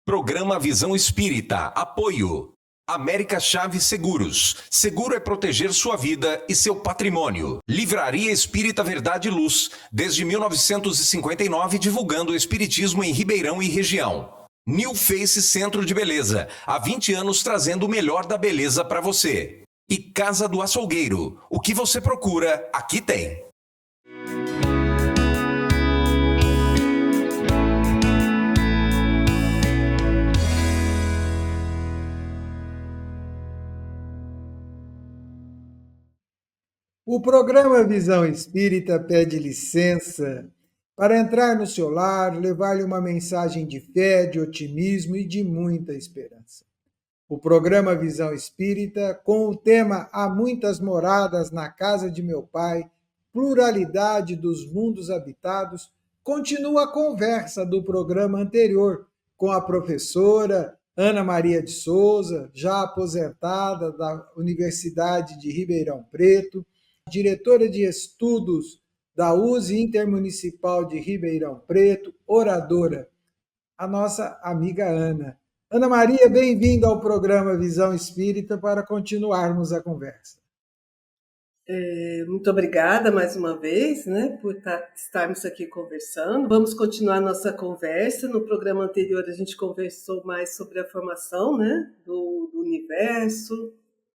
Programa Visão Espírita. Apoio. América Chaves Seguros. Seguro é proteger sua vida e seu patrimônio. Livraria Espírita Verdade e Luz. Desde 1959, divulgando o espiritismo em Ribeirão e região. New Face Centro de Beleza. Há 20 anos trazendo o melhor da beleza para você. E Casa do Açougueiro. O que você procura, aqui tem. O programa Visão Espírita pede licença para entrar no seu lar, levar-lhe uma mensagem de fé, de otimismo e de muita esperança. O programa Visão Espírita, com o tema Há muitas moradas na casa de meu pai, pluralidade dos mundos habitados, continua a conversa do programa anterior com a professora Ana Maria de Souza, já aposentada da Universidade de Ribeirão Preto, diretora de estudos da USE Intermunicipal de Ribeirão Preto, oradora, a nossa amiga Ana. Ana Maria, bem-vinda ao programa Visão Espírita para continuarmos a conversa. Muito obrigada mais uma vez, por estarmos aqui conversando. Vamos continuar nossa conversa. No programa anterior a gente conversou mais sobre a formação, do universo,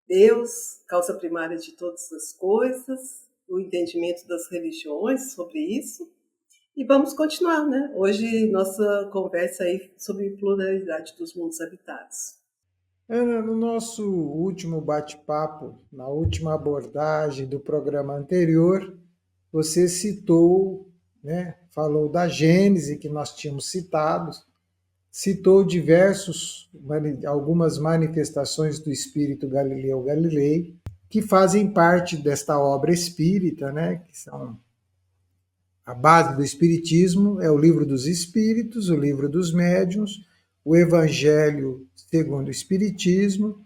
Deus, causa primária de todas as coisas, o entendimento das religiões sobre isso. E vamos continuar, Hoje nossa conversa aí sobre pluralidade dos mundos habitados. Ana, no nosso último bate-papo, na última abordagem do programa anterior, você citou, falou da Gênese que nós tínhamos citado, citou algumas manifestações do espírito Galileu Galilei, que fazem parte desta obra espírita, que são a base do espiritismo, é o Livro dos Espíritos, o Livro dos Médiuns, o Evangelho segundo o Espiritismo,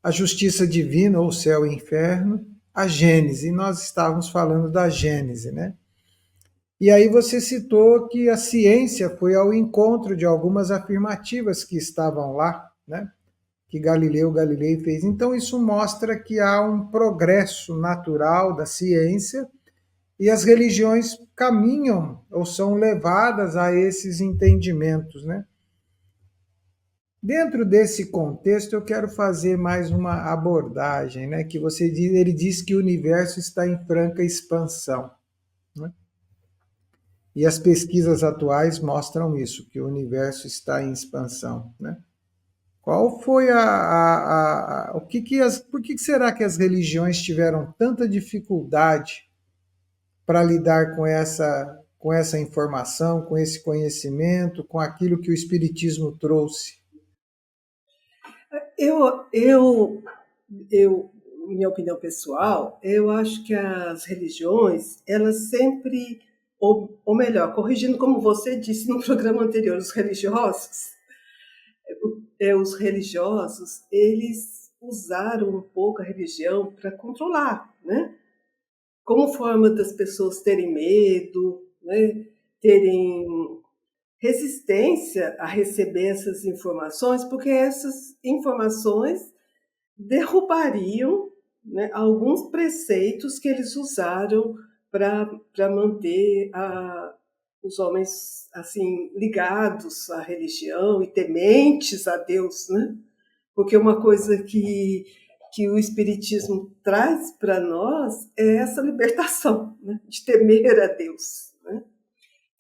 a Justiça Divina, ou Céu e Inferno, a Gênese. E nós estávamos falando da Gênese, E aí você citou que a ciência foi ao encontro de algumas afirmativas que estavam lá, que Galileu Galilei fez. Então isso mostra que há um progresso natural da ciência e as religiões caminham ou são levadas a esses entendimentos, Dentro desse contexto, eu quero fazer mais uma abordagem, que ele diz que o universo está em franca expansão, E as pesquisas atuais mostram isso, que o universo está em expansão, Qual foi por que será que as religiões tiveram tanta dificuldade para lidar com essa informação, com esse conhecimento, com aquilo que o Espiritismo trouxe? Minha opinião pessoal, eu acho que as religiões, elas sempre, ou melhor, corrigindo como você disse no programa anterior, os religiosos, eles usaram um pouco a religião para controlar, Como forma das pessoas terem medo, terem resistência a receber essas informações, porque essas informações derrubariam alguns preceitos que eles usaram para manter os homens assim ligados à religião e tementes a Deus, Porque uma coisa que o Espiritismo traz para nós é essa libertação, de temer a Deus.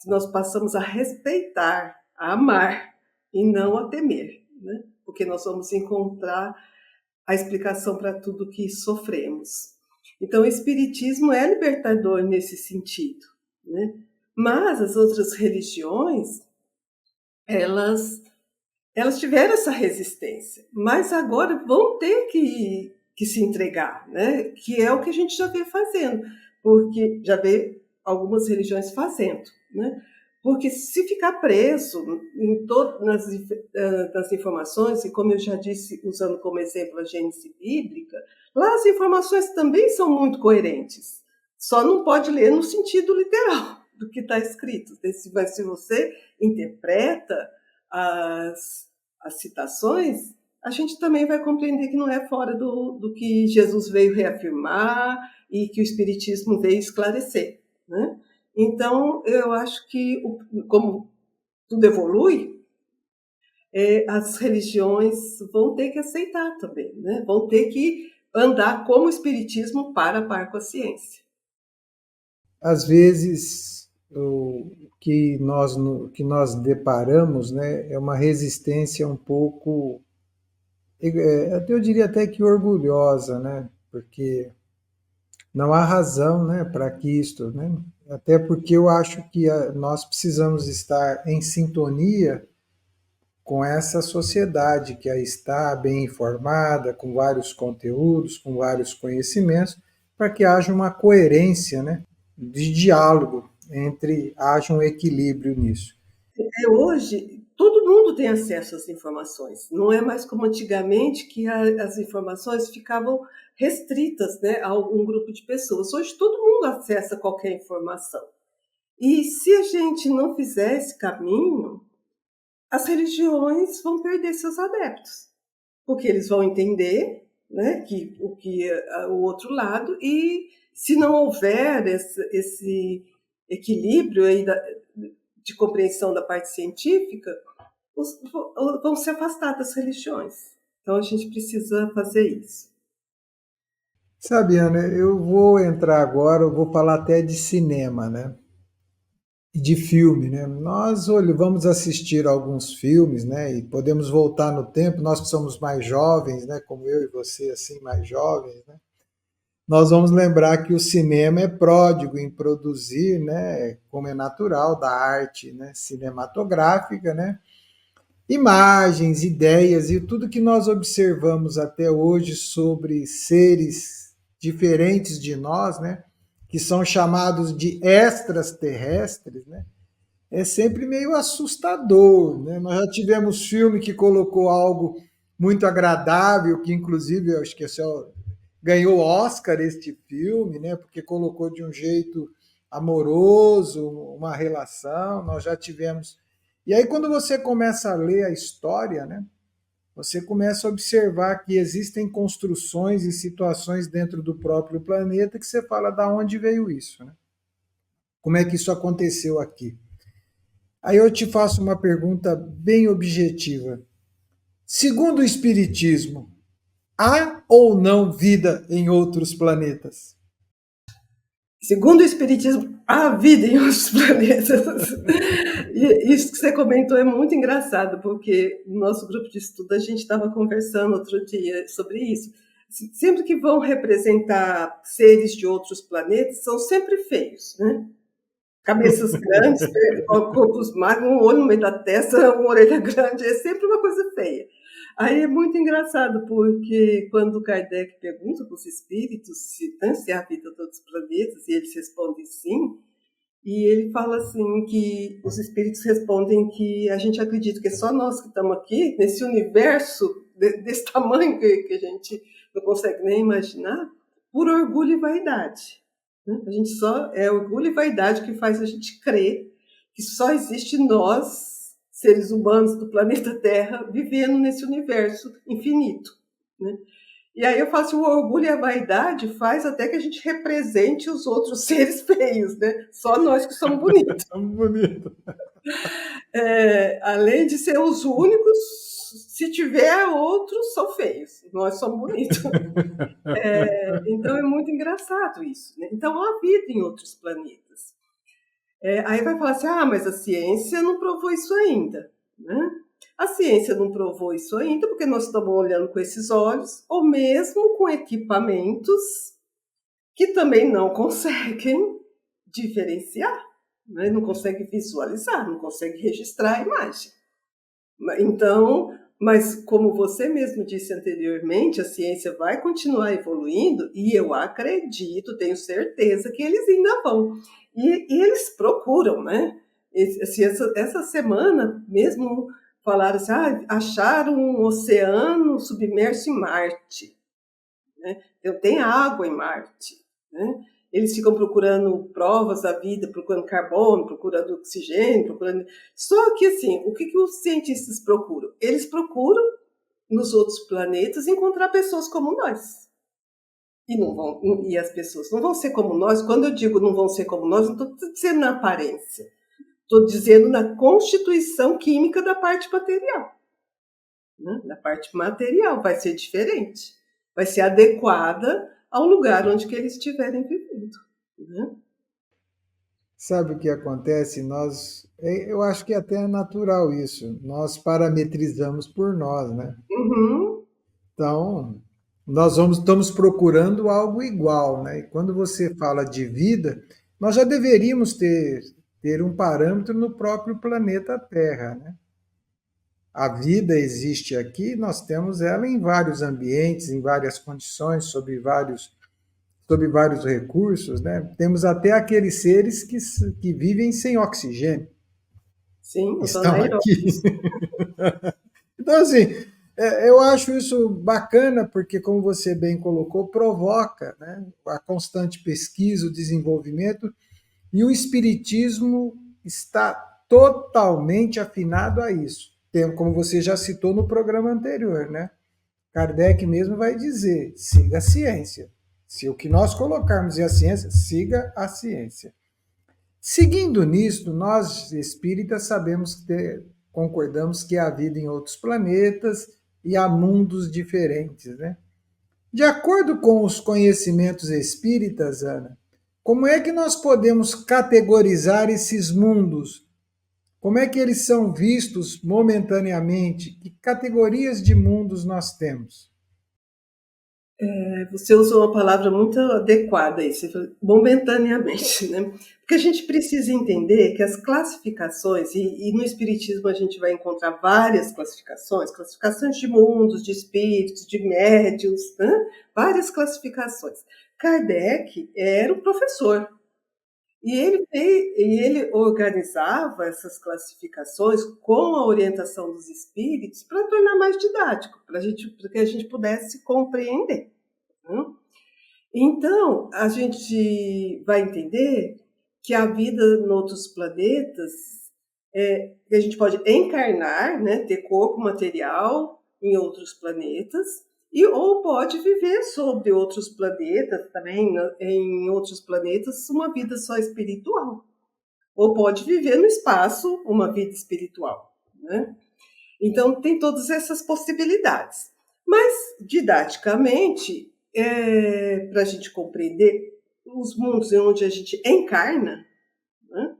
Nós passamos a respeitar, a amar e não a temer, Porque nós vamos encontrar a explicação para tudo que sofremos. Então, o Espiritismo é libertador nesse sentido, Mas as outras religiões, elas tiveram essa resistência, mas agora vão ter que se entregar, Que é o que a gente já vê fazendo, porque já vê algumas religiões fazendo, Porque se ficar preso nas informações, e como eu já disse, usando como exemplo a Gênese bíblica, lá as informações também são muito coerentes, só não pode ler no sentido literal do que está escrito, mas se você interpreta as citações, a gente também vai compreender que não é fora do que Jesus veio reafirmar e que o Espiritismo veio esclarecer, né? Então, eu acho que, como tudo evolui, as religiões vão ter que aceitar também, né? Vão ter que andar como o Espiritismo para a par com a ciência. Às vezes, o que nós deparamos, né, é uma resistência um pouco, eu diria até que orgulhosa, né? Porque não há razão, né, para que isto, né? Até porque eu acho que nós precisamos estar em sintonia com essa sociedade que aí está bem informada, com vários conteúdos, com vários conhecimentos, para que haja uma coerência, né, de diálogo haja um equilíbrio nisso. Hoje, todo mundo tem acesso às informações. Não é mais como antigamente, que as informações ficavam restritas, né, a algum grupo de pessoas. Hoje, todo mundo acessa qualquer informação. E se a gente não fizer esse caminho, as religiões vão perder seus adeptos, porque eles vão entender, né, o outro lado, e se não houver esse equilíbrio aí de compreensão da parte científica, vão se afastar das religiões. Então a gente precisa fazer isso. Sabe, Ana, eu vou entrar agora, eu vou falar até de cinema, né? E de filme, né? Nós vamos assistir alguns filmes, né? E podemos voltar no tempo, nós que somos mais jovens, né? Como eu e você, assim, mais jovens, né? Nós vamos lembrar que o cinema é pródigo em produzir, né? Como é natural da arte, né? Cinematográfica, né? Imagens, ideias e tudo que nós observamos até hoje sobre seres diferentes de nós, né? Que são chamados de extraterrestres, né? É sempre meio assustador, né? Nós já tivemos filme que colocou algo muito agradável, que inclusive eu acho que ganhou Oscar este filme, né? Porque colocou de um jeito amoroso uma relação. Nós já tivemos. E aí quando você começa a ler a história, né? Você começa a observar que existem construções e situações dentro do próprio planeta que você fala da onde veio isso, né? Como é que isso aconteceu aqui? Aí eu te faço uma pergunta bem objetiva. Segundo o Espiritismo, há ou não vida em outros planetas? Segundo o Espiritismo, há vida em outros planetas. E isso que você comentou é muito engraçado, porque no nosso grupo de estudo a gente estava conversando outro dia sobre isso. Sempre que vão representar seres de outros planetas, são sempre feios, né? Cabeças grandes, corpos magros, um olho no meio da testa, uma orelha grande, é sempre uma coisa feia. Aí é muito engraçado, porque quando Kardec pergunta para os espíritos se há vida em outros planetas, e eles respondem sim, e ele fala assim que os espíritos respondem que a gente acredita que é só nós que estamos aqui, nesse universo desse tamanho que a gente não consegue nem imaginar, por orgulho e vaidade. A gente só é orgulho e vaidade que faz a gente crer que só existe nós, seres humanos do planeta Terra, vivendo nesse universo infinito, né? E aí eu faço o orgulho e a vaidade faz até que a gente represente os outros seres feios, né? Só nós que somos bonitos. Somos bonitos. Além de ser os únicos, se tiver outros, são feios. Nós somos bonitos. Então é muito engraçado isso, né? Então há vida em outros planetas. Aí vai falar assim, mas a ciência não provou isso ainda, né? A ciência não provou isso ainda porque nós estamos olhando com esses olhos, ou mesmo com equipamentos que também não conseguem diferenciar, né? Não conseguem visualizar, não conseguem registrar a imagem. Então, mas como você mesmo disse anteriormente, a ciência vai continuar evoluindo e eu acredito, tenho certeza que eles ainda vão. E eles procuram, né? Assim, essa semana mesmo falaram assim, acharam um oceano submerso em Marte, né? Então, tem água em Marte, né? eles ficam procurando provas da vida, procurando carbono, procurando oxigênio, procurando... Só que, assim, o que os cientistas procuram? Eles procuram, nos outros planetas, encontrar pessoas como nós. E as pessoas não vão ser como nós. Quando eu digo não vão ser como nós, não estou dizendo na aparência. Estou dizendo na constituição química da parte material. Né? Na parte material vai ser diferente. Vai ser adequada ao lugar onde que eles estiverem vivendo. Né? Sabe o que acontece? Eu acho que até é natural isso. Nós parametrizamos por nós, né? Uhum. Então, estamos procurando algo igual, né? E quando você fala de vida, nós já deveríamos ter um parâmetro no próprio planeta Terra, né? A vida existe aqui, nós temos ela em vários ambientes, em várias condições, sob vários recursos, né? Temos até aqueles seres que vivem sem oxigênio, Sim, os estão aqui. anaeróbios. Então, assim, eu acho isso bacana, porque, como você bem colocou, provoca, né, a constante pesquisa, o desenvolvimento, e o Espiritismo está totalmente afinado a isso. Como você já citou no programa anterior, né? Kardec mesmo vai dizer: siga a ciência. Se o que nós colocarmos é a ciência, siga a ciência. Seguindo nisto, nós espíritas concordamos que há vida em outros planetas e há mundos diferentes, né? De acordo com os conhecimentos espíritas, Ana, como é que nós podemos categorizar esses mundos? Como é que eles são vistos momentaneamente? Que categorias de mundos nós temos? Você usou uma palavra muito adequada aí, você falou, momentaneamente, né? Porque a gente precisa entender que as classificações, e no Espiritismo a gente vai encontrar várias classificações de mundos, de espíritos, de médiuns, né? Várias classificações. Kardec era o professor, e ele organizava essas classificações com a orientação dos espíritos para tornar mais didático, para que a gente pudesse compreender. Né? Então, a gente vai entender que a vida em outros planetas, que a gente pode encarnar, né, ter corpo material em outros planetas, ou pode viver sobre outros planetas também, em outros planetas, uma vida só espiritual. Ou pode viver no espaço uma vida espiritual. Né? Então, tem todas essas possibilidades. Mas, didaticamente, para a gente compreender os mundos em onde a gente encarna, né?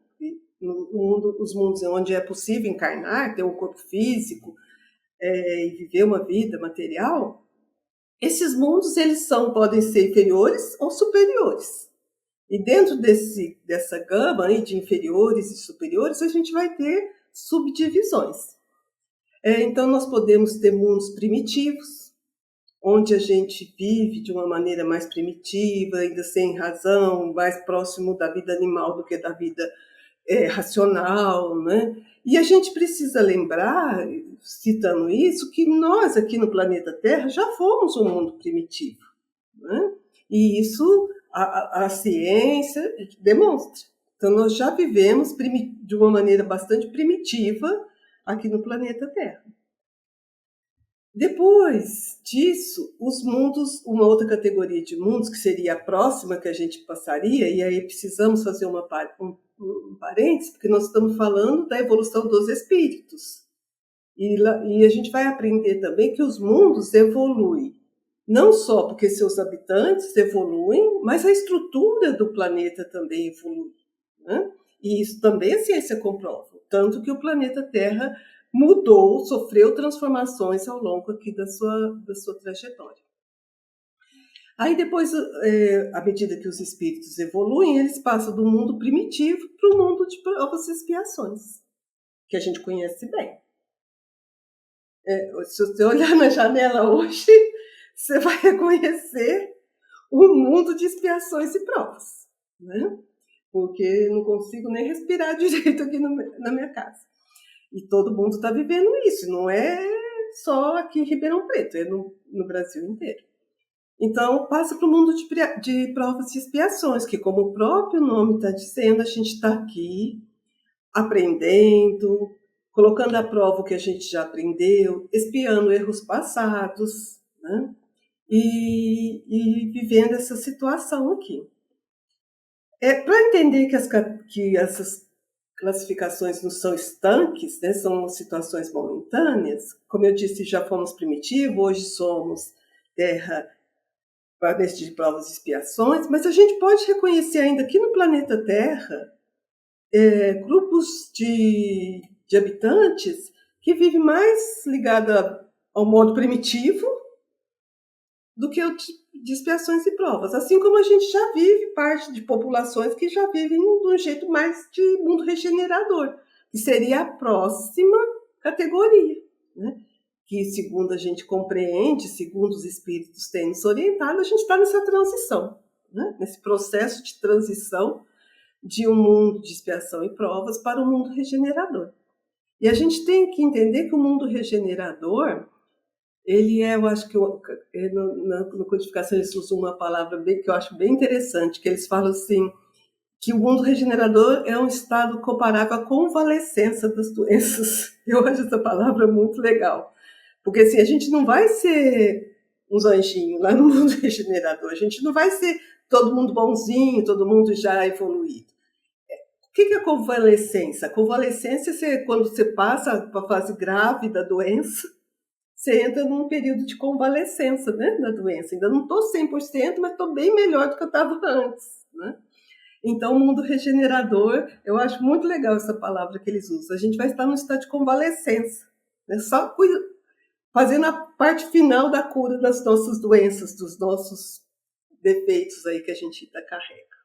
Os mundos em onde é possível encarnar, ter um corpo físico e viver uma vida material, esses mundos podem ser inferiores ou superiores. E dentro dessa gama aí de inferiores e superiores, a gente vai ter subdivisões. Então, nós podemos ter mundos primitivos, onde a gente vive de uma maneira mais primitiva, ainda sem razão, mais próximo da vida animal do que da vida racional, né? E a gente precisa lembrar, citando isso, que nós aqui no planeta Terra já fomos um mundo primitivo, né? E isso a ciência demonstra. Então, nós já vivemos de uma maneira bastante primitiva aqui no planeta Terra. Depois disso, os mundos, uma outra categoria de mundos, que seria a próxima que a gente passaria, e aí precisamos fazer um parênteses, porque nós estamos falando da evolução dos espíritos. E a gente vai aprender também que os mundos evoluem, não só porque seus habitantes evoluem, mas a estrutura do planeta também evolui. Né? E isso também a ciência comprova, tanto que o planeta Terra mudou, sofreu transformações ao longo aqui da sua trajetória. Aí depois, à medida que os espíritos evoluem, eles passam do mundo primitivo para o mundo de provas e expiações, que a gente conhece bem. Se você olhar na janela hoje, você vai reconhecer um mundo de expiações e provas, né? Porque não consigo nem respirar direito aqui na minha casa. E todo mundo está vivendo isso, não é só aqui em Ribeirão Preto, é no Brasil inteiro. Então, passa para o mundo de provas e expiações, que, como o próprio nome está dizendo, a gente está aqui aprendendo, colocando à prova o que a gente já aprendeu, expiando erros passados, né? E vivendo essa situação aqui. Para entender que essas classificações não são estanques, né? São situações momentâneas, como eu disse, já fomos primitivos, hoje somos terra, planeta de provas e expiações, mas a gente pode reconhecer ainda aqui no planeta Terra grupos de habitantes que vivem mais ligados ao modo primitivo do que o de expiações e provas. Assim como a gente já vive parte de populações que já vivem de um jeito mais de mundo regenerador, que seria a próxima categoria, né? Que, segundo a gente compreende, segundo os espíritos têm nos orientado, a gente está nessa transição, né? Nesse processo de transição de um mundo de expiação e provas para um mundo regenerador. E a gente tem que entender que o mundo regenerador, ele é, eu acho que na codificação eles usam uma palavra que eu acho bem interessante, que eles falam assim, que o mundo regenerador é um estado comparável à convalescença das doenças. Eu acho essa palavra muito legal. Porque assim, a gente não vai ser uns anjinhos lá no mundo regenerador, a gente não vai ser todo mundo bonzinho, todo mundo já evoluído. O que é a convalescência? A convalescência é quando você passa para a fase grave da doença, você entra num período de convalescença, né, da doença. Ainda não estou 100%, mas estou bem melhor do que eu estava antes, né? Então, o mundo regenerador, eu acho muito legal essa palavra que eles usam. A gente vai estar num estado de convalescença, né? Só fazendo a parte final da cura das nossas doenças, dos nossos defeitos aí que a gente ainda carrega.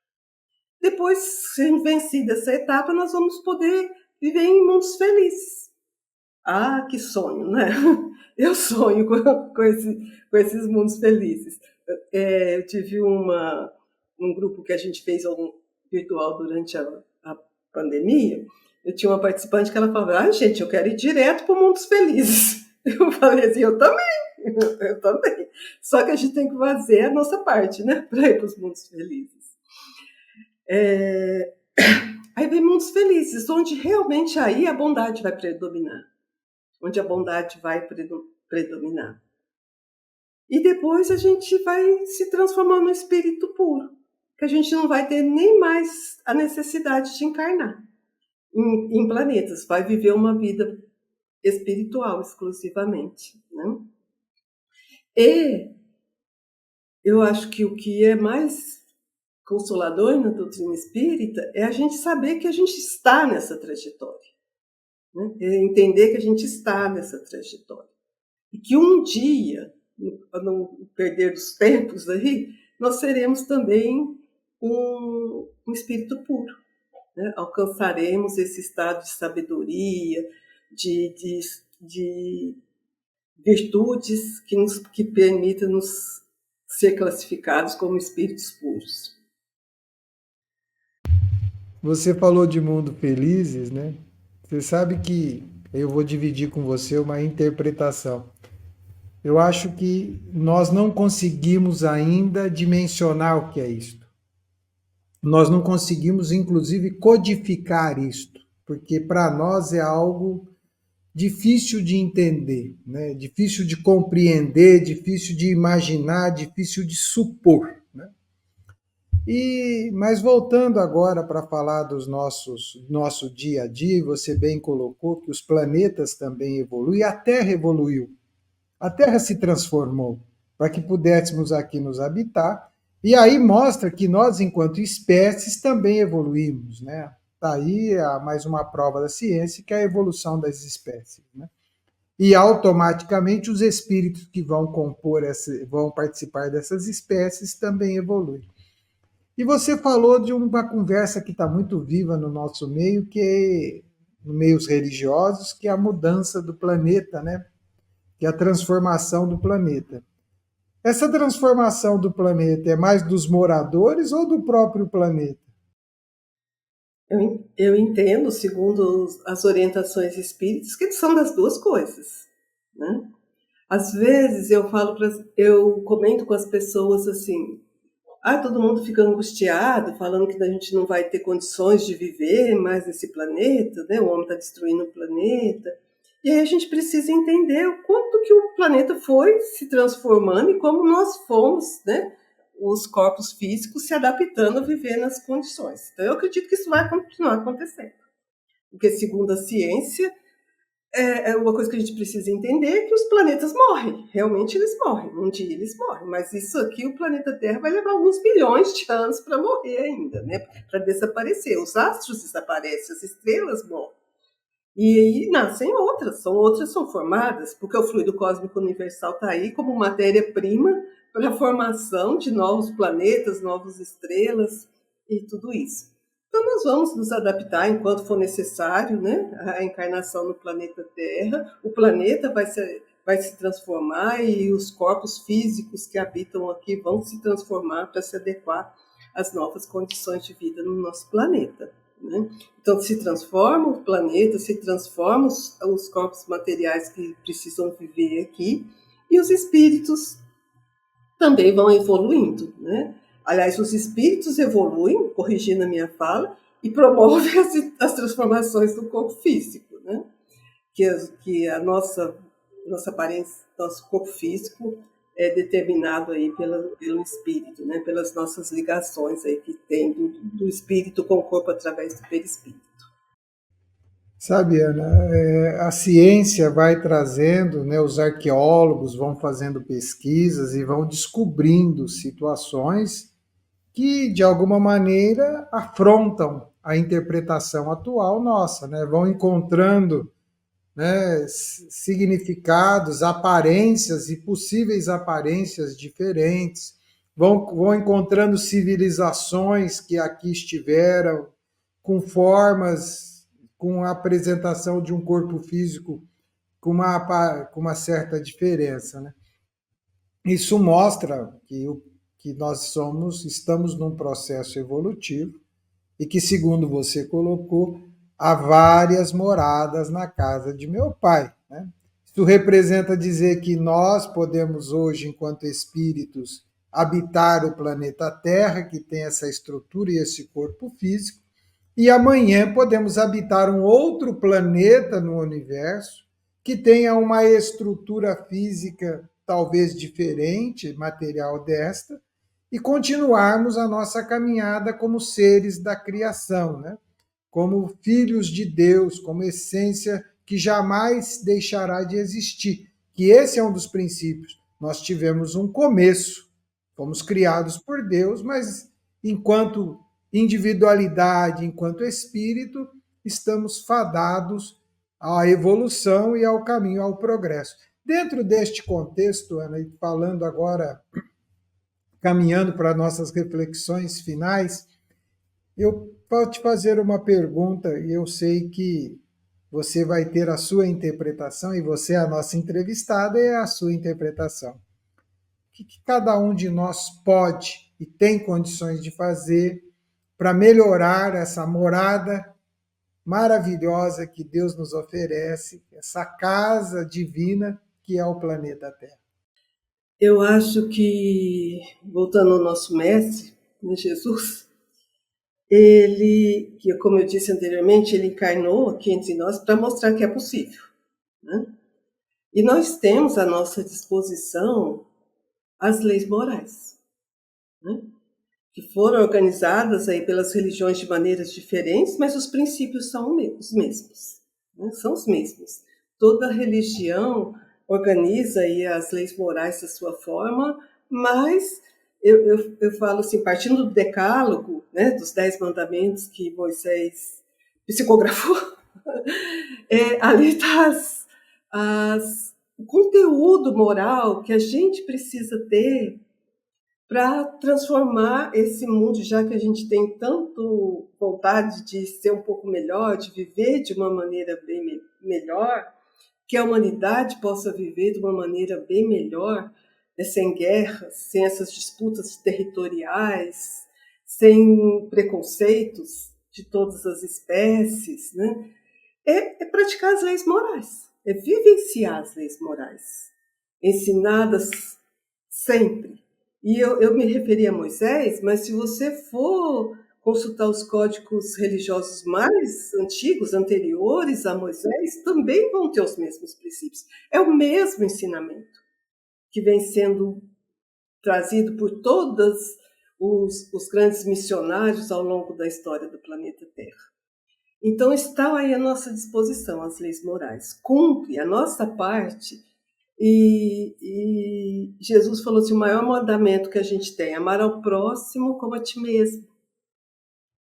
Depois, sendo vencida essa etapa, nós vamos poder viver em mundos felizes. Ah, que sonho, né? Eu sonho com esses mundos felizes. Eu tive um grupo que a gente fez virtual durante a pandemia. Eu tinha uma participante que ela falava, gente, eu quero ir direto para mundos felizes. Eu falei assim, eu também. Só que a gente tem que fazer a nossa parte, né? Para ir para os mundos felizes. Aí vem mundos felizes, onde realmente aí a bondade vai predominar. Onde a bondade vai predominar. E depois a gente vai se transformar no espírito puro, que a gente não vai ter nem mais a necessidade de encarnar em planetas, vai viver uma vida espiritual exclusivamente, né? E eu acho que o que é mais consolador na doutrina espírita é a gente saber que a gente está nessa trajetória, né? É entender que a gente está nessa trajetória. E que um dia, no perder dos tempos aí, nós seremos também um espírito puro, né? Alcançaremos esse estado de sabedoria, de virtudes que permitam nos ser classificados como espíritos puros. Você falou de mundo felizes, né? Você sabe que eu vou dividir com você uma interpretação. Eu acho que nós não conseguimos ainda dimensionar o que é isto. Nós não conseguimos, inclusive, codificar isto, porque para nós é algo difícil de entender, né? Difícil de compreender, difícil de imaginar, difícil de supor, né? Mas voltando agora para falar dos nosso dia a dia, você bem colocou que os planetas também evoluem, a Terra evoluiu. A Terra se transformou para que pudéssemos aqui nos habitar, e aí mostra que nós, enquanto espécies, também evoluímos, né? Está aí mais uma prova da ciência, que é a evolução das espécies, né? E automaticamente os espíritos que vão participar dessas espécies também evoluem. E você falou de uma conversa que está muito viva no nosso meio, que é no meios religiosos, que é a mudança do planeta, né? Que é a transformação do planeta. Essa transformação do planeta é mais dos moradores ou do próprio planeta? Eu entendo, segundo as orientações espíritas, que são das duas coisas, né? Às vezes eu comento com as pessoas assim, todo mundo fica angustiado, falando que a gente não vai ter condições de viver mais nesse planeta, né? O homem está destruindo o planeta. E aí a gente precisa entender o quanto que o planeta foi se transformando e como nós fomos, né? Os corpos físicos se adaptando a viver nas condições. Então eu acredito que isso vai continuar acontecendo. Porque, segundo a ciência, uma coisa que a gente precisa entender é que os planetas morrem. Realmente eles morrem. Um dia eles morrem. Mas isso aqui, o planeta Terra, vai levar alguns bilhões de anos para morrer ainda, né? Para desaparecer. Os astros desaparecem, as estrelas morrem. E aí nascem outras são formadas, porque o fluido cósmico universal está aí como matéria-prima para a formação de novos planetas, novas estrelas e tudo isso. Então, nós vamos nos adaptar enquanto for necessário, né? A encarnação no planeta Terra. O planeta vai se transformar e os corpos físicos que habitam aqui vão se transformar para se adequar às novas condições de vida no nosso planeta, né? Então, se transforma o planeta, se transformam os corpos materiais que precisam viver aqui e os espíritos também vão evoluindo, né? Aliás, os espíritos evoluem, corrigindo a minha fala, e promovem as transformações do corpo físico, né? Que a nossa aparência, nosso corpo físico é determinado aí pelo espírito, né? Pelas nossas ligações aí que tem do espírito com o corpo através do perispírito. Sabe, Ana, a ciência vai trazendo, né, os arqueólogos vão fazendo pesquisas e vão descobrindo situações que, de alguma maneira, afrontam a interpretação atual nossa, né? Vão encontrando, né, significados, aparências e possíveis aparências diferentes, vão encontrando civilizações que aqui estiveram, com formas, com a apresentação de um corpo físico com uma certa diferença, né? Isso mostra que nós estamos num processo evolutivo e que, segundo você colocou, há várias moradas na casa de meu pai, né? Isso representa dizer que nós podemos hoje, enquanto espíritos, habitar o planeta Terra, que tem essa estrutura e esse corpo físico, e amanhã podemos habitar um outro planeta no universo que tenha uma estrutura física talvez diferente, material desta, e continuarmos a nossa caminhada como seres da criação, né? Como filhos de Deus, como essência que jamais deixará de existir. Que esse é um dos princípios. Nós tivemos um começo, fomos criados por Deus, mas enquanto individualidade, enquanto espírito, estamos fadados à evolução e ao caminho, ao progresso. Dentro deste contexto, Ana, e falando agora, caminhando para nossas reflexões finais, eu vou te fazer uma pergunta e eu sei que você vai ter a sua interpretação e você, a nossa entrevistada, é a sua interpretação. O que cada um de nós pode e tem condições de fazer para melhorar essa morada maravilhosa que Deus nos oferece, essa casa divina que é o planeta Terra? Eu acho que, voltando ao nosso mestre, né, Jesus, ele, que como eu disse anteriormente, ele encarnou aqui entre nós para mostrar que é possível, né? E nós temos à nossa disposição as leis morais, né? Que foram organizadas aí pelas religiões de maneiras diferentes, mas os princípios são os mesmos, né? São os mesmos. Toda religião organiza aí as leis morais da sua forma, mas eu falo assim, partindo do decálogo, né, dos 10 mandamentos que Moisés psicografou, ali está o conteúdo moral que a gente precisa ter para transformar esse mundo, já que a gente tem tanto vontade de ser um pouco melhor, de viver de uma maneira bem melhor, que a humanidade possa viver de uma maneira bem melhor, né, sem guerras, sem essas disputas territoriais, sem preconceitos de todas as espécies, né? É praticar as leis morais, é vivenciar as leis morais. ensinadas sempre. E eu me referi a Moisés, mas se você for consultar os códigos religiosos mais antigos, anteriores a Moisés, também vão ter os mesmos princípios. É o mesmo ensinamento que vem sendo trazido por todos os grandes missionários ao longo da história do planeta Terra. Então, está aí à nossa disposição as leis morais. Cumpre a nossa parte. E Jesus falou assim, o maior mandamento que a gente tem é amar ao próximo como a ti mesmo.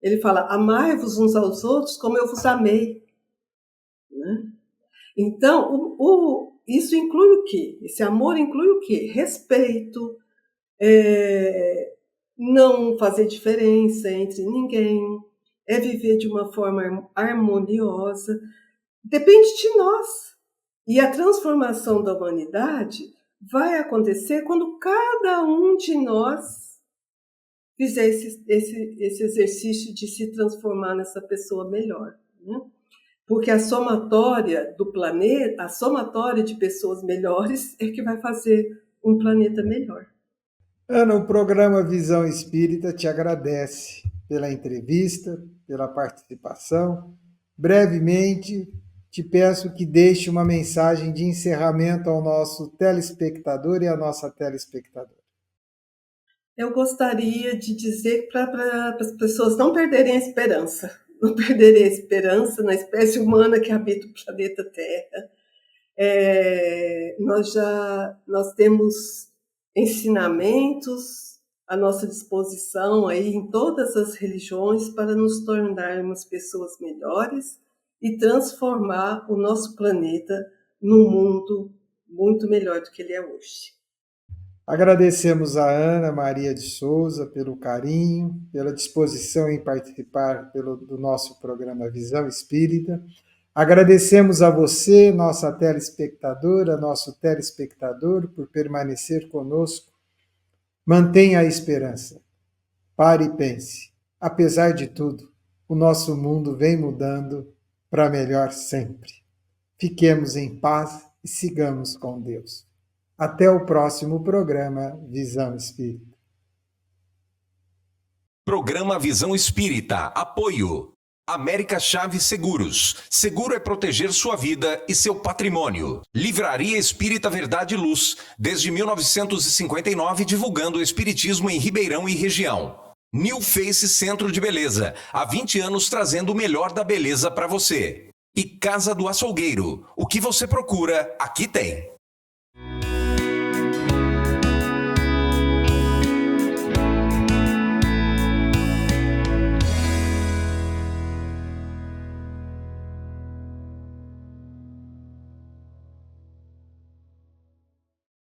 Ele fala, amai-vos uns aos outros como eu vos amei. Né? Então, isso inclui o quê? Esse amor inclui o quê? Respeito, não fazer diferença entre ninguém, é viver de uma forma harmoniosa. Depende de nós. E a transformação da humanidade vai acontecer quando cada um de nós fizer esse exercício de se transformar nessa pessoa melhor. Né? Porque a somatória do planeta, a somatória de pessoas melhores é que vai fazer um planeta melhor. Ana, o programa Visão Espírita te agradece pela entrevista, pela participação. Brevemente, te peço que deixe uma mensagem de encerramento ao nosso telespectador e à nossa telespectadora. Eu gostaria de dizer para as pessoas não perderem a esperança, não perderem a esperança na espécie humana que habita o planeta Terra. Nós temos ensinamentos à nossa disposição aí em todas as religiões para nos tornarmos pessoas melhores e transformar o nosso planeta num mundo muito melhor do que ele é hoje. Agradecemos a Ana Maria de Souza pelo carinho, pela disposição em participar do nosso programa Visão Espírita. Agradecemos a você, nossa telespectadora, nosso telespectador, por permanecer conosco. Mantenha a esperança. Pare e pense. Apesar de tudo, o nosso mundo vem mudando para melhor sempre. Fiquemos em paz e sigamos com Deus. Até o próximo programa Visão Espírita. Programa Visão Espírita. Apoio. América Chaves Seguros. Seguro é proteger sua vida e seu patrimônio. Livraria Espírita Verdade e Luz. Desde 1959, divulgando o espiritismo em Ribeirão e região. New Face Centro de Beleza. Há 20 anos trazendo o melhor da beleza para você. E Casa do Açougueiro. O que você procura, aqui tem.